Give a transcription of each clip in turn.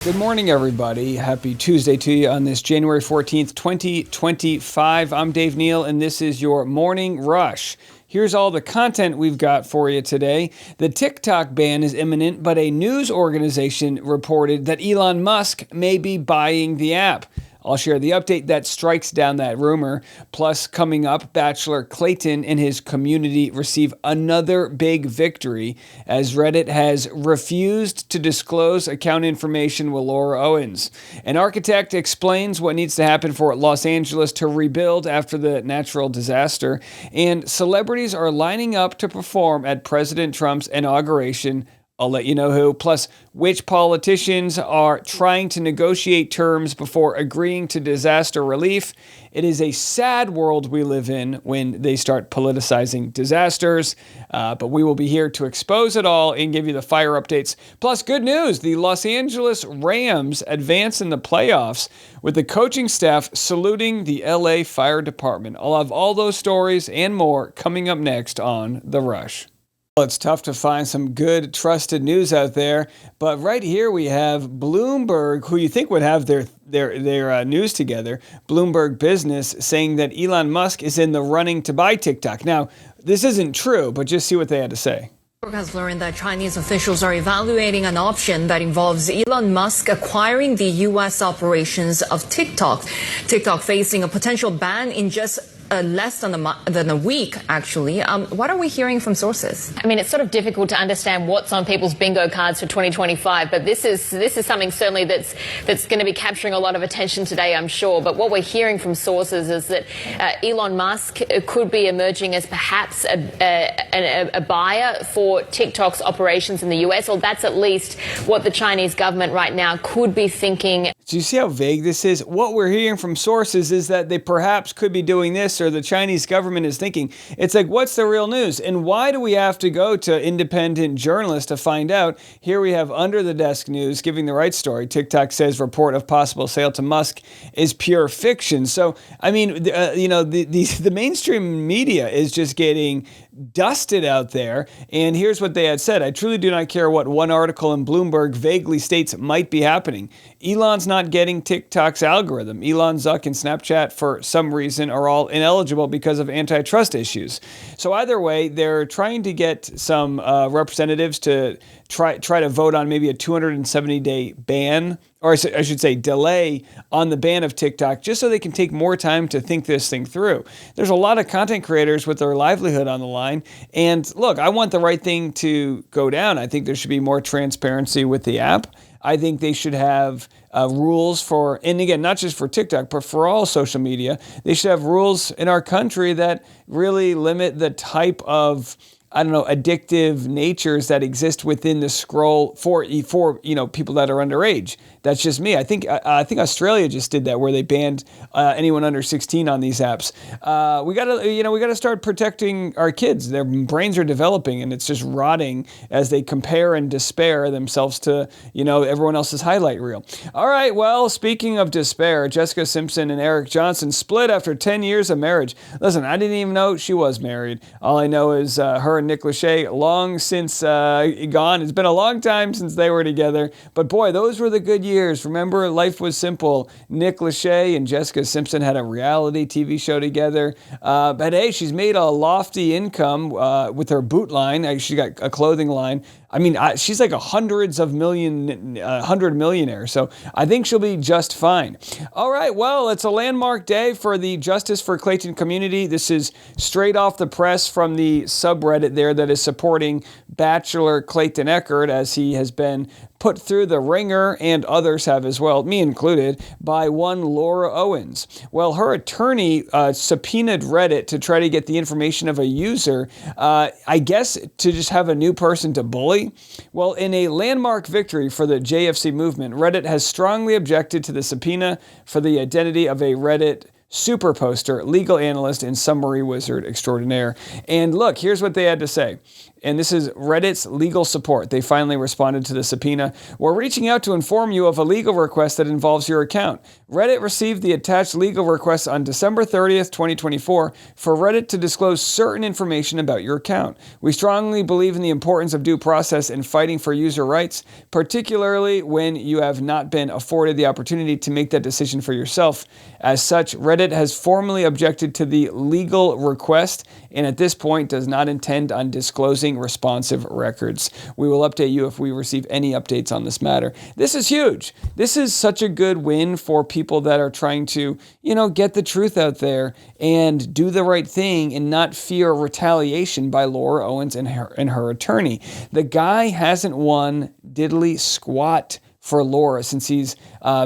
Good morning, everybody. Happy Tuesday to you on this January 14th, 2025. I'm Dave Neal, and this is your Morning Rush. Here's all the content we've got for you today. The TikTok ban is imminent, but a news organization reported that Elon Musk may be buying the app. I'll share the update that strikes down that rumor. Plus, coming up, Bachelor Clayton and his community receive another big victory as Reddit has refused to disclose account information with Laura Owens. An architect explains what needs to happen for Los Angeles to rebuild after the natural disaster. And celebrities are lining up to perform at President Trump's inauguration. I'll let you know who. Plus, which politicians are trying to negotiate terms before agreeing to disaster relief. It is a sad world we live in when they start politicizing disasters. But we will be here to expose it all and give you the fire updates. Plus, good news. The Los Angeles Rams advance in the playoffs with the coaching staff saluting the LA Fire Department. I'll have all those stories and more coming up next on The Rush. Well, it's tough to find some good, trusted news out there, but right here we have Bloomberg, who you think would have their news together, Bloomberg Business, saying that Elon Musk is in the running to buy TikTok. Now, this isn't true, but just see what they had to say. Bloomberg has learned that Chinese officials are evaluating an option that involves Elon Musk acquiring the U.S. operations of TikTok. TikTok facing a potential ban in just less than a week, actually. What are we hearing from sources? I mean, it's sort of difficult to understand what's on people's bingo cards for 2025, but this is something certainly that's going to be capturing a lot of attention today, I'm sure. But what we're hearing from sources is that Elon Musk could be emerging as perhaps a buyer for TikTok's operations in the US, or that's at least what the Chinese government right now could be thinking. Do you see how vague this is? What we're hearing from sources is that they perhaps could be doing this, or the Chinese government is thinking. It's like, what's the real news? And why do we have to go to independent journalists to find out? Here we have under the desk news giving the right story. TikTok says report of possible sale to Musk is pure fiction. So, I mean, the mainstream media is just getting dusted out there. And here's what they had said. I truly do not care what one article in Bloomberg vaguely states might be happening. Elon's not getting TikTok's algorithm. Elon, Zuck, and Snapchat, for some reason, are all ineligible because of antitrust issues. So either way, they're trying to get some representatives to try to vote on maybe a 270-day ban, or I should say delay on the ban of TikTok, just so they can take more time to think this thing through. There's a lot of content creators with their livelihood on the line. And look, I want the right thing to go down. I think there should be more transparency with the app. I think they should have rules for, and again, not just for TikTok, but for all social media. They should have rules in our country that really limit the type of, addictive natures that exist within the scroll for people that are underage. That's just me. I think Australia just did that, where they banned anyone under 16 on these apps. We gotta start protecting our kids. Their brains are developing, and it's just rotting as they compare and despair themselves to everyone else's highlight reel. All right. Well, speaking of despair, Jessica Simpson and Eric Johnson split after 10 years of marriage. Listen, I didn't even know she was married. All I know is her and Nick Lachey long since gone. It's been a long time since they were together. But boy, those were the good years. Remember, life was simple. Nick Lachey and Jessica Simpson had a reality TV show together. But hey, she's made a lofty income with her boot line. She got a clothing line. I mean, she's like hundred millionaire. So I think she'll be just fine. All right. Well, it's a landmark day for the Justice for Clayton community. This is straight off the press from the subreddit there that is supporting Bachelor Clayton Eckert, as he has been put through the ringer, and others have as well, me included, by one Laura Owens. Well, her attorney subpoenaed Reddit to try to get the information of a user, I guess to just have a new person to bully. Well, in a landmark victory for the JFC movement, Reddit has strongly objected to the subpoena for the identity of a Reddit super poster, legal analyst, and summary wizard extraordinaire. And look, here's what they had to say. And this is Reddit's legal support. They finally responded to the subpoena. We're reaching out to inform you of a legal request that involves your account. Reddit received the attached legal request on December 30th, 2024, for Reddit to disclose certain information about your account. We strongly believe in the importance of due process in fighting for user rights, particularly when you have not been afforded the opportunity to make that decision for yourself. As such, Reddit has formally objected to the legal request and at this point does not intend on disclosing responsive records. We will update you if we receive any updates on this matter. This is huge. This is such a good win for people that are trying to, get the truth out there and do the right thing and not fear retaliation by Laura Owens and her attorney. The guy hasn't won diddly squat for Laura since he's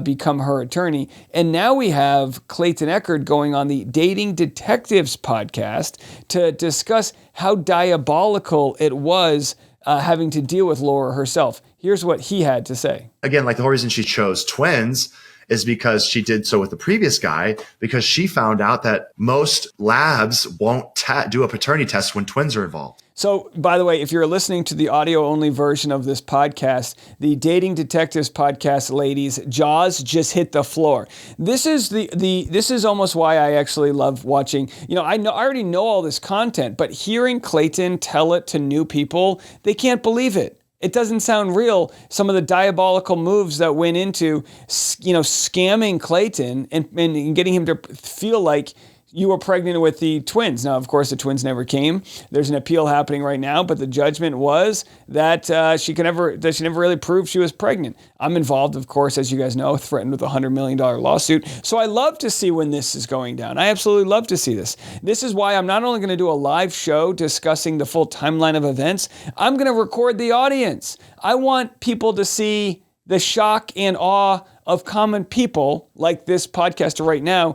become her attorney. And now we have Clayton Echard going on the Dating Detectives podcast to discuss how diabolical it was having to deal with Laura herself. Here's what he had to say. Again, like the whole reason she chose twins is because she did so with the previous guy, because she found out that most labs won't do a paternity test when twins are involved. So, by the way, if you're listening to the audio-only version of this podcast, the Dating Detectives podcast, ladies, jaws just hit the floor. This is this is almost why I actually love watching. I already know all this content, but hearing Clayton tell it to new people, they can't believe it. It doesn't sound real. Some of the diabolical moves that went into, scamming Clayton and getting him to feel like you were pregnant with the twins. Now, of course, the twins never came. There's an appeal happening right now, but the judgment was that she never really proved she was pregnant. I'm involved, of course, as you guys know, threatened with a $100 million lawsuit. So I love to see when this is going down. I absolutely love to see this. This is why I'm not only going to do a live show discussing the full timeline of events, I'm going to record the audience. I want people to see the shock and awe of common people like this podcaster right now,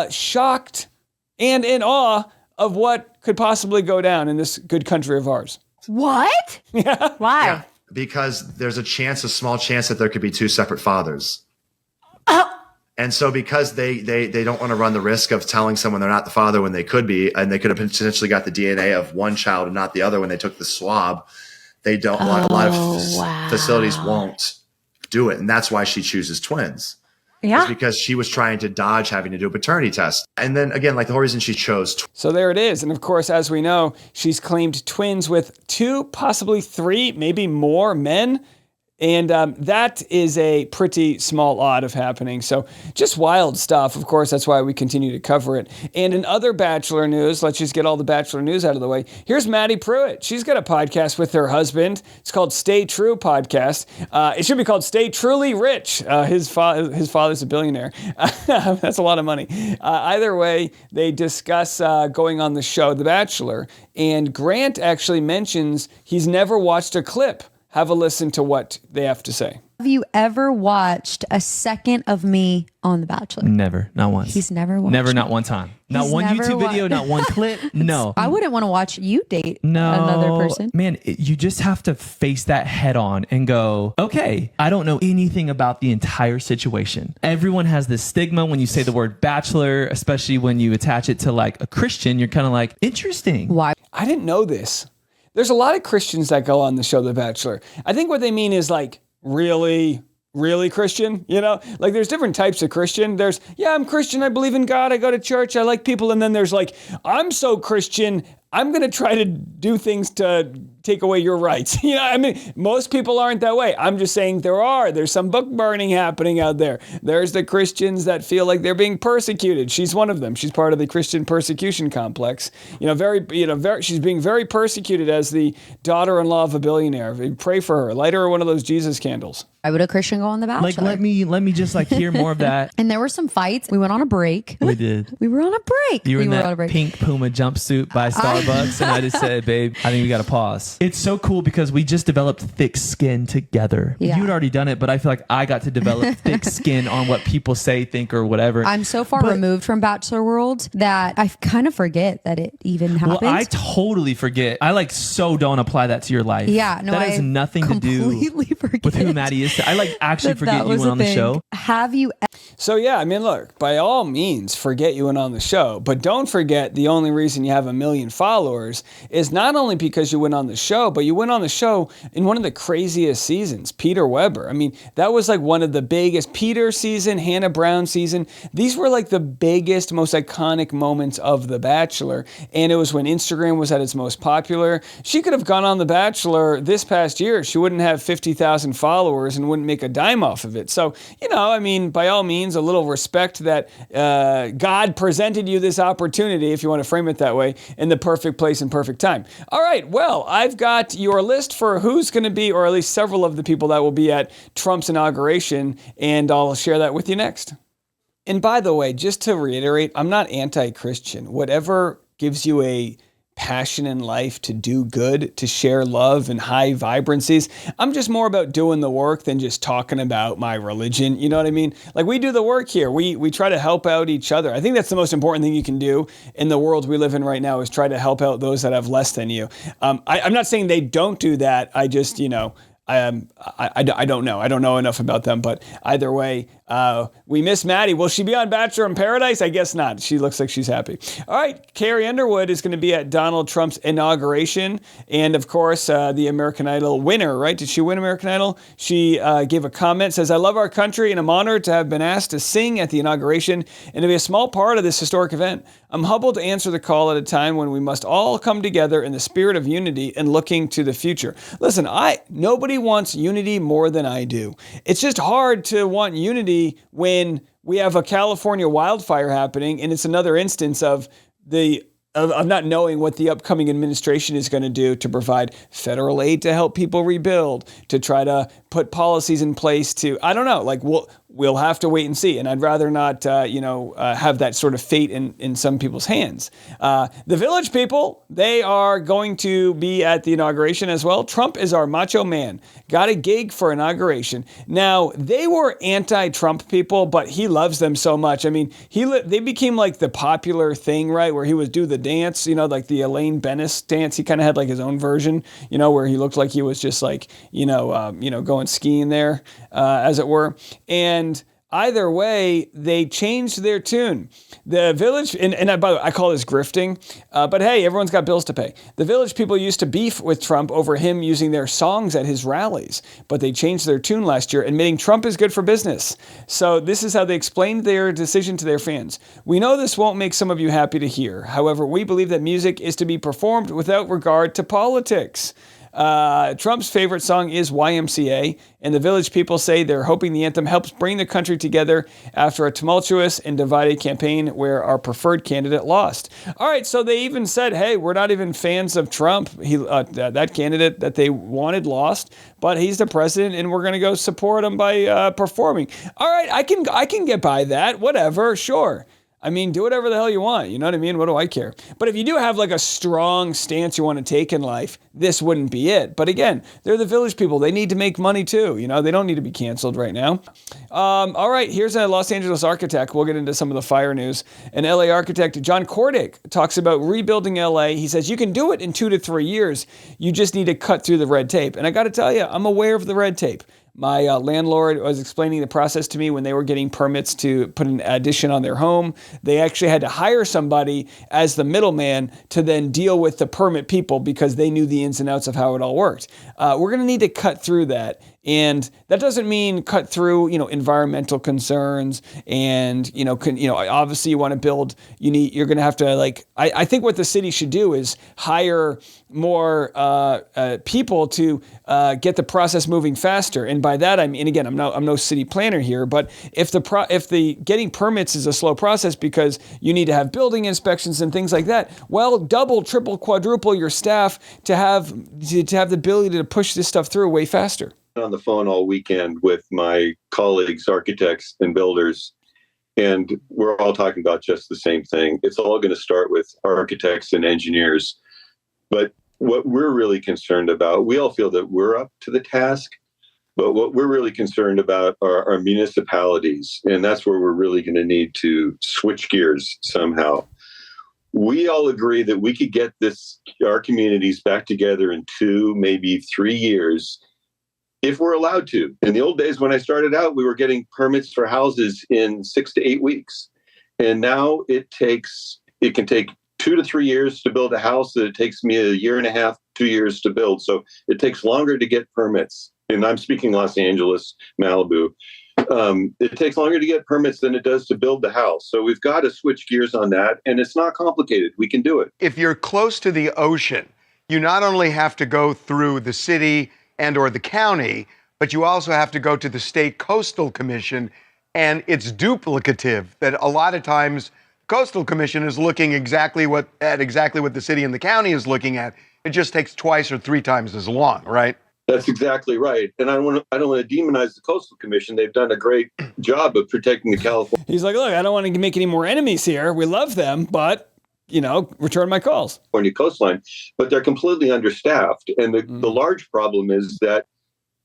shocked and in awe of what could possibly go down in this good country of ours. What? Yeah. Why? Yeah, because there's a small chance that there could be two separate fathers. Oh. And so because they don't want to run the risk of telling someone they're not the father when they could be, and they could have potentially got the DNA of one child and not the other when they took the swab, they don't want, a lot of facilities won't do it. And that's why she chooses twins. Yeah. It's because she was trying to dodge having to do a paternity test. And then again, like the whole reason she chose. So there it is. And of course, as we know, she's claimed twins with 2, possibly 3, maybe more men. And that is a pretty small odd of happening. So just wild stuff. Of course, that's why we continue to cover it. And in other Bachelor news, let's just get all the Bachelor news out of the way. Here's Maddie Pruitt. She's got a podcast with her husband. It's called Stay True Podcast. It should be called Stay Truly Rich. His father's a billionaire. That's a lot of money. Either way, they discuss going on the show, The Bachelor. And Grant actually mentions he's never watched a clip. Have a listen to what they have to say. Have you ever watched a second of me on The Bachelor? Never. Not once. He's never watched Never, it. not one time. Not He's one never YouTube video, not one clip. No. I wouldn't want to watch you date No. another person. Man, you just have to face that head on and go, okay, I don't know anything about the entire situation. Everyone has this stigma when you say the word bachelor, especially when you attach it to like a Christian, you're kind of like, interesting. Why? I didn't know this. There's a lot of Christians that go on the show The Bachelor. I think what they mean is like really Christian, Like there's different types of Christian. There's, I'm Christian, I believe in God, I go to church, I like people. And then there's like, I'm so Christian, I'm going to try to do things to take away your rights. Most people aren't that way. I'm just saying there's some book burning happening out there. There's the Christians that feel like they're being persecuted. She's one of them. She's part of the Christian persecution complex. She's being very persecuted as the daughter-in-law of a billionaire. Pray for her. Light her one of those Jesus candles. Why would a Christian go on The Bachelor? Like, let me just like hear more of that. And there were some fights. We went on a break. We did. We were on a break. You were in on a that break. pink Puma jumpsuit by Starbucks, and I just said, babe, I think we got to pause. It's so cool because we just developed thick skin together. Yeah. You'd already done it, but I feel like I got to develop thick skin on what people say, think, or whatever. I'm so far removed from Bachelor World that I kind of forget that it even happened. Well, I totally forget. I don't apply that to your life. Yeah, no, that has nothing to do with who Maddie is. I actually forget you went on the show. Have you? So look, by all means, forget you went on the show, but don't forget the only reason you have 1 million followers is not only because you went on the show, but you went on the show in one of the craziest seasons, Peter Weber. I mean, that was like one of the biggest Peter season, Hannah Brown season. These were like the biggest, most iconic moments of The Bachelor. And it was when Instagram was at its most popular. She could have gone on The Bachelor this past year. She wouldn't have 50,000 followers and wouldn't make a dime off of it. So, I mean, by all means, a little respect that God presented you this opportunity, if you want to frame it that way, in the perfect place and perfect time. All right, well, I've got your list for who's going to be, or at least several of the people that will be at Trump's inauguration, and I'll share that with you next. And by the way, just to reiterate, I'm not anti-Christian. Whatever gives you a passion in life to do good, to share love and high vibrancies. I'm just more about doing the work than just talking about my religion. You know what I mean? Like, we do the work here. We try to help out each other. I think that's the most important thing you can do in the world we live in right now, is try to help out those that have less than you. I'm not saying they don't do that. I just, I don't know. I don't know enough about them, but either way, we miss Maddie. Will she be on Bachelor in Paradise? I guess not. She looks like she's happy. All right. Carrie Underwood is going to be at Donald Trump's inauguration. And of course, the American Idol winner, right? Did she win American Idol? She gave a comment, says, "I love our country and I'm honored to have been asked to sing at the inauguration and to be a small part of this historic event. I'm humbled to answer the call at a time when we must all come together in the spirit of unity and looking to the future." Listen, nobody wants unity more than I do. It's just hard to want unity when we have a California wildfire happening, and it's another instance of not knowing what the upcoming administration is going to do to provide federal aid to help people rebuild, to try to put policies in place to, I don't know, like we'll have to wait and see. And I'd rather not, have that sort of fate in some people's hands. The Village people, they are going to be at the inauguration as well. Trump is our macho man. Got a gig for inauguration. Now, they were anti-Trump people, but he loves them so much. I mean, they became like the popular thing, right? Where he would do the dance, like the Elaine Bennis dance. He kind of had like his own version, where he looked like he was just like, going skiing there, as it were. And either way, they changed their tune. The Village, and by the way, I call this grifting, but hey, everyone's got bills to pay. The Village people used to beef with Trump over him using their songs at his rallies, but they changed their tune last year, admitting Trump is good for business. So this is how they explained their decision to their fans. "We know this won't make some of you happy to hear. However, we believe that music is to be performed without regard to politics. Trump's favorite song is YMCA, and the Village people say they're hoping the anthem helps bring the country together after a tumultuous and divided campaign where our preferred candidate lost." All right, so they even said, hey, we're not even fans of Trump. That candidate that they wanted lost, but he's the president, and we're going to go support him by performing. All right, I can get by that. Whatever, sure. I mean, do whatever the hell you want. You know what I mean? What do I care? But if you do have like a strong stance you want to take in life, this wouldn't be it. But again, they're the Village people. They need to make money too. They don't need to be canceled right now. All right, here's a Los Angeles architect. We'll get into some of the fire news. An LA architect, John Cordick, talks about rebuilding LA. He says you can do it in 2 to 3 years. You just need to cut through the red tape. And I got to tell you, I'm aware of the red tape. My landlord was explaining the process to me when they were getting permits to put an addition on their home. They actually had to hire somebody as the middleman to then deal with the permit people because they knew the ins and outs of how it all worked. We're going to need to cut through that. And that doesn't mean cut through, environmental concerns and, obviously you want to build, you're going to have to I think what the city should do is hire more people to get the process moving faster. And by that, I mean, again, I'm no city planner here, but if the getting permits is a slow process because you need to have building inspections and things like that, well, double, triple, quadruple your staff to have the ability to push this stuff through way faster. On the phone all weekend with my colleagues, architects and builders, and we're all talking about just the same thing. It's all going to start with architects and engineers. But what we're really concerned about, we all feel that we're up to the task, but what we're really concerned about are our municipalities, and that's where we're really going to need to switch gears somehow. We all agree that we could get our communities back together in 2, maybe 3 years if we're allowed to. In the old days, when I started out, we were getting permits for houses in 6 to 8 weeks. And now it can take 2 to 3 years to build a house that it takes me 1.5 to 2 years to build. So it takes longer to get permits. And I'm speaking Los Angeles, Malibu. It takes longer to get permits than it does to build the house. So we've got to switch gears on that. And it's not complicated. We can do it. If you're close to the ocean, you not only have to go through the city and or the county, but you also have to go to the State Coastal Commission. And it's duplicative that a lot of times Coastal Commission is looking exactly what the city and the county is looking at. It just takes twice or three times as long, right? That's exactly right. And I don't want to demonize the Coastal Commission. They've done a great job of protecting the California. He's like, look, I don't want to make any more enemies here. We love them, but return my calls. California coastline, but they're completely understaffed. And the large problem is that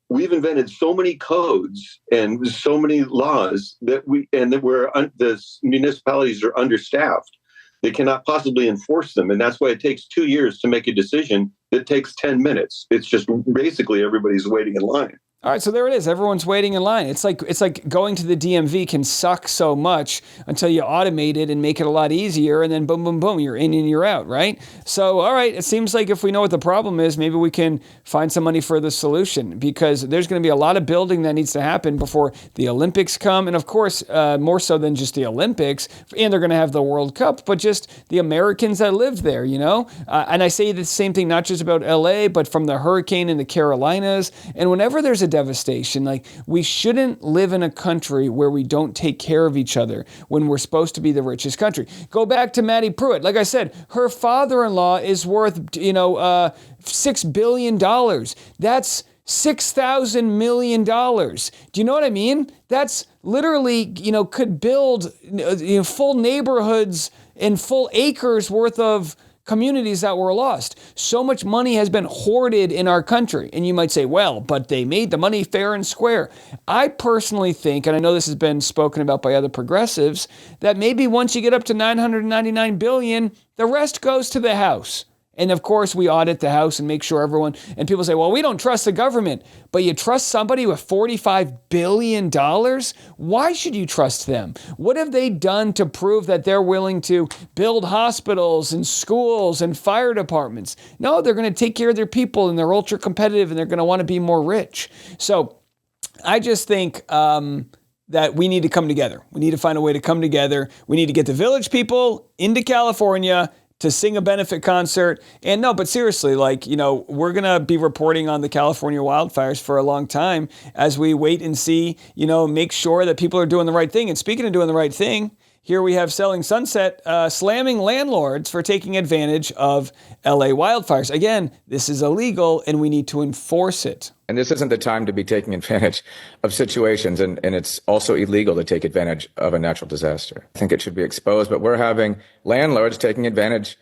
we've invented so many codes and so many laws that the municipalities are understaffed. They cannot possibly enforce them. And that's why it takes 2 years to make a decision that takes 10 minutes. It's just basically everybody's waiting in line. All right, so there it is. Everyone's waiting in line. It's like going to the DMV can suck so much until you automate it and make it a lot easier, and then boom, boom, boom, you're in and you're out, right? So, all right, it seems like if we know what the problem is, maybe we can find some money for the solution, because there's going to be a lot of building that needs to happen before the Olympics come, and of course, more so than just the Olympics, and they're going to have the World Cup, but just the Americans that live there, And I say the same thing not just about LA, but from the hurricane in the Carolinas, and whenever there's a devastation, like, we shouldn't live in a country where we don't take care of each other when we're supposed to be the richest country. Go back to Maddie Pruitt. Like I said, her father-in-law is worth, $6 billion. That's $6,000 million. Do you know what I mean? That's literally, could build full neighborhoods and full acres worth of communities that were lost. So much money has been hoarded in our country. And you might say, well, but they made the money fair and square. I personally think, and I know this has been spoken about by other progressives, that maybe once you get up to $999 billion, the rest goes to the House. And of course, we audit the House and make sure everyone, and people say, well, we don't trust the government, but you trust somebody with $45 billion? Why should you trust them? What have they done to prove that they're willing to build hospitals and schools and fire departments? No, they're going to take care of their people, and they're ultra competitive, and they're going to want to be more rich. So I just think that we need to come together. We need to find a way to come together. We need to get the Village people into California to sing a benefit concert. And no, but seriously, we're going to be reporting on the California wildfires for a long time as we wait and see, make sure that people are doing the right thing. And speaking of doing the right thing, here we have Selling Sunset slamming landlords for taking advantage of LA wildfires. Again, this is illegal and we need to enforce it. And this isn't the time to be taking advantage of situations, and it's also illegal to take advantage of a natural disaster. I think it should be exposed, but we're having landlords taking advantage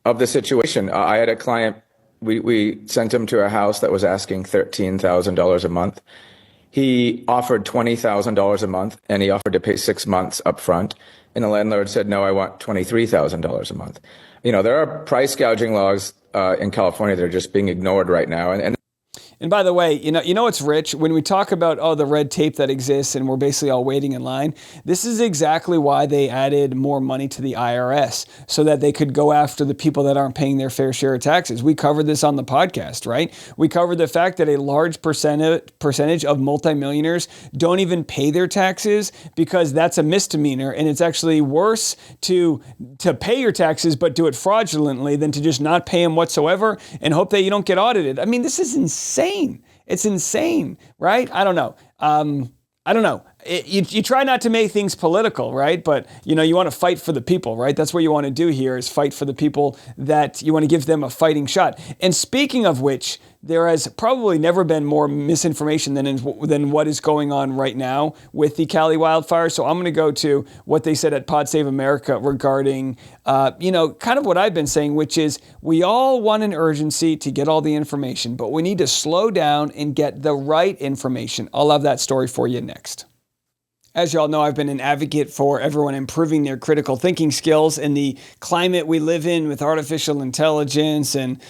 of the situation. I had a client, we sent him to a house that was asking $13,000 a month. He offered $20,000 a month, and he offered to pay 6 months up front. And the landlord said, no, I want $23,000 a month. There are price gouging laws in California that are just being ignored right now. And by the way, you know what's rich? When we talk about, the red tape that exists and we're basically all waiting in line, this is exactly why they added more money to the IRS, so that they could go after the people that aren't paying their fair share of taxes. We covered this on the podcast, right? We covered the fact that a large percentage of multimillionaires don't even pay their taxes because that's a misdemeanor, and it's actually worse to pay your taxes but do it fraudulently than to just not pay them whatsoever and hope that you don't get audited. I mean, this is insane. It's insane, right? I don't know. You try not to make things political, right? But, you want to fight for the people, right? That's what you want to do here, is fight for the people that you want to give them a fighting shot. And speaking of which, there has probably never been more misinformation than what is going on right now with the Cali Wildfire. So I'm going to go to what they said at Pod Save America regarding, kind of what I've been saying, which is we all want an urgency to get all the information, but we need to slow down and get the right information. I'll have that story for you next. As you all know, I've been an advocate for everyone improving their critical thinking skills in the climate we live in with artificial intelligence and,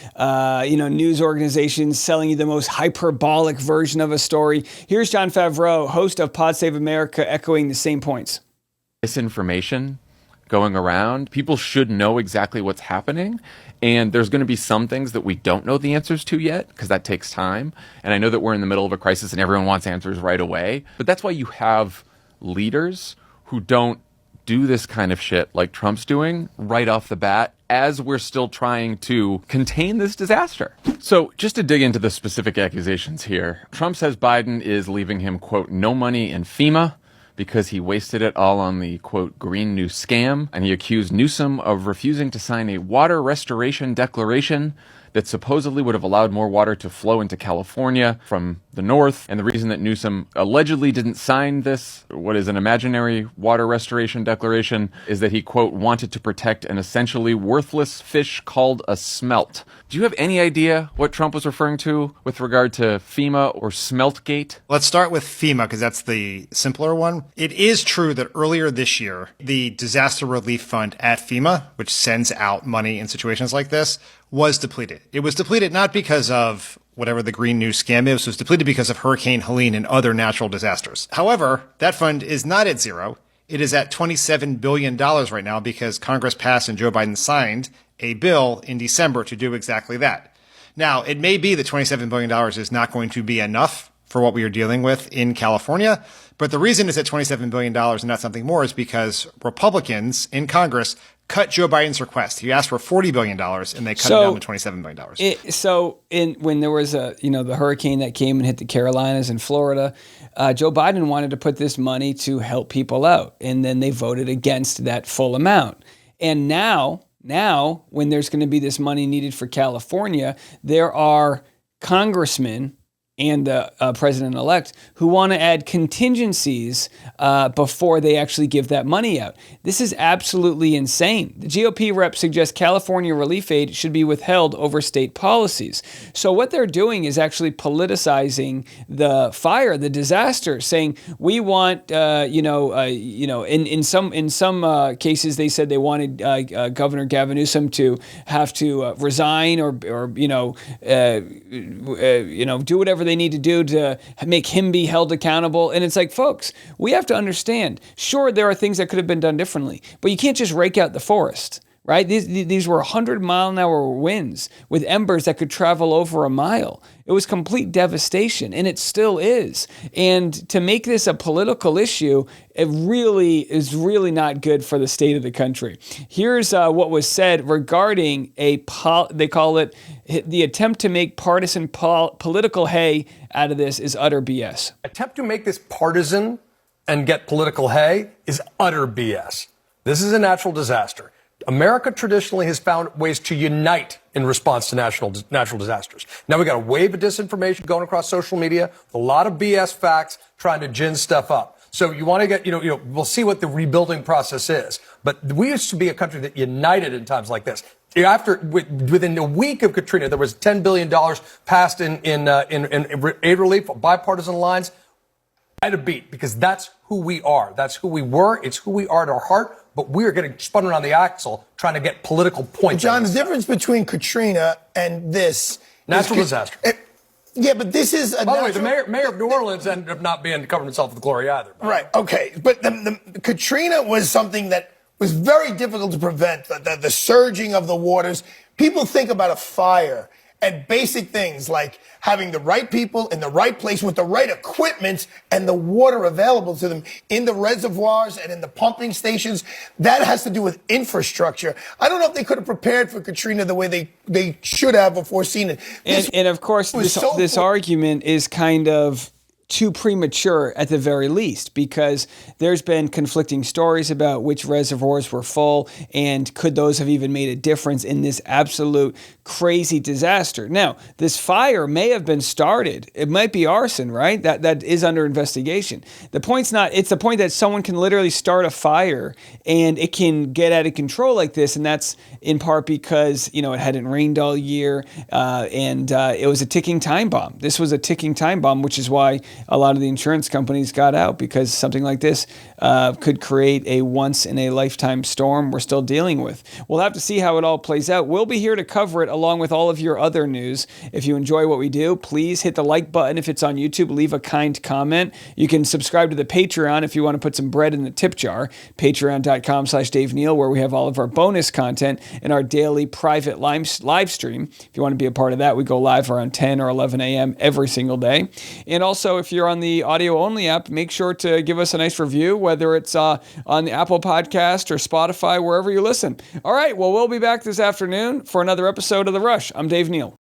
news organizations selling you the most hyperbolic version of a story. Here's Jon Favreau, host of Pod Save America, echoing the same points. Misinformation going around. People should know exactly what's happening. And there's going to be some things that we don't know the answers to yet, because that takes time. And I know that we're in the middle of a crisis and everyone wants answers right away. But that's why you have leaders who don't do this kind of shit like Trump's doing right off the bat, as we're still trying to contain this disaster. So just to dig into the specific accusations here, Trump says Biden is leaving him, quote, no money in FEMA because he wasted it all on the, quote, Green New Scam. And he accused Newsom of refusing to sign a water restoration declaration that supposedly would have allowed more water to flow into California from the north. And the reason that Newsom allegedly didn't sign this, what is an imaginary water restoration declaration, is that he, quote, wanted to protect an essentially worthless fish called a smelt. Do you have any idea what Trump was referring to with regard to FEMA or Smeltgate? Let's start with FEMA, because that's the simpler one. It is true that earlier this year, the Disaster Relief Fund at FEMA, which sends out money in situations like this, was depleted. It was depleted not because of whatever the Green New Scam is, it was depleted because of Hurricane Helene and other natural disasters. However, that fund is not at zero. It is at $27 billion right now because Congress passed and Joe Biden signed a bill in December to do exactly that. Now, it may be that $27 billion is not going to be enough for what we are dealing with in California, but the reason it's at $27 billion and not something more is because Republicans in Congress cut Joe Biden's request. He asked for $40 billion, and they cut it down to $27 billion. When there was the hurricane that came and hit the Carolinas and Florida, Joe Biden wanted to put this money to help people out, and then they voted against that full amount. And now, when there's going to be this money needed for California, there are congressmen and the president-elect who want to add contingencies before they actually give that money out. This is absolutely insane. The GOP rep suggests California relief aid should be withheld over state policies. So what they're doing is actually politicizing the fire, the disaster, saying we want, in some cases they said they wanted Governor Gavin Newsom to have to resign or do whatever they need to do to make him be held accountable. And it's like, folks, we have to understand, sure, there are things that could have been done differently, but you can't just rake out the forest, right? These were 100-mile-an-hour winds with embers that could travel over a mile. It was complete devastation, and it still is. And to make this a political issue, it really is not good for the state of the country. Here's what was said regarding they call it the attempt to make partisan political hay out of this is utter BS. Attempt to make this partisan and get political hay is utter BS. This is a natural disaster. America traditionally has found ways to unite in response to natural disasters. Now we got a wave of disinformation going across social media, a lot of BS facts trying to gin stuff up. So you want to get, we'll see what the rebuilding process is. But we used to be a country that united in times like this. Within a week of Katrina, there was $10 billion passed in aid relief, bipartisan lines. I had a beat because that's who we are. That's who we were. It's who we are at our heart. But we are getting spun around the axle trying to get political points. John, the difference between Katrina and this natural disaster. Yeah, but this is by the way, the mayor of New Orleans ended up not being covered himself with glory either. Right. Okay. But the Katrina was something that was very difficult to prevent. The surging of the waters. People think about a fire and basic things like having the right people in the right place with the right equipment and the water available to them in the reservoirs and in the pumping stations. That has to do with infrastructure. I don't know if they could have prepared for Katrina the way they should have before seeing it. And of course, this argument is kind of too premature at the very least, because there's been conflicting stories about which reservoirs were full and could those have even made a difference in this absolute crazy disaster. Now, this fire may have been started. It might be arson, right? That is under investigation. The point's not, it's the point that someone can literally start a fire and it can get out of control like this. And that's in part because, it hadn't rained all year and it was a ticking time bomb. This was a ticking time bomb, which is why a lot of the insurance companies got out because something like this could create a once-in-a-lifetime storm we're still dealing with. We'll have to see how it all plays out. We'll be here to cover it along with all of your other news. If you enjoy what we do, please hit the like button. If it's on YouTube, leave a kind comment. You can subscribe to the Patreon if you want to put some bread in the tip jar. Patreon.com/Dave Neal, where we have all of our bonus content and our daily private live stream. If you want to be a part of that, we go live around 10 or 11 a.m. every single day. And also, if you're on the audio-only app, make sure to give us a nice review, whether it's on the Apple Podcast or Spotify, wherever you listen. All right, well, we'll be back this afternoon for another episode of The Rush. I'm Dave Neal.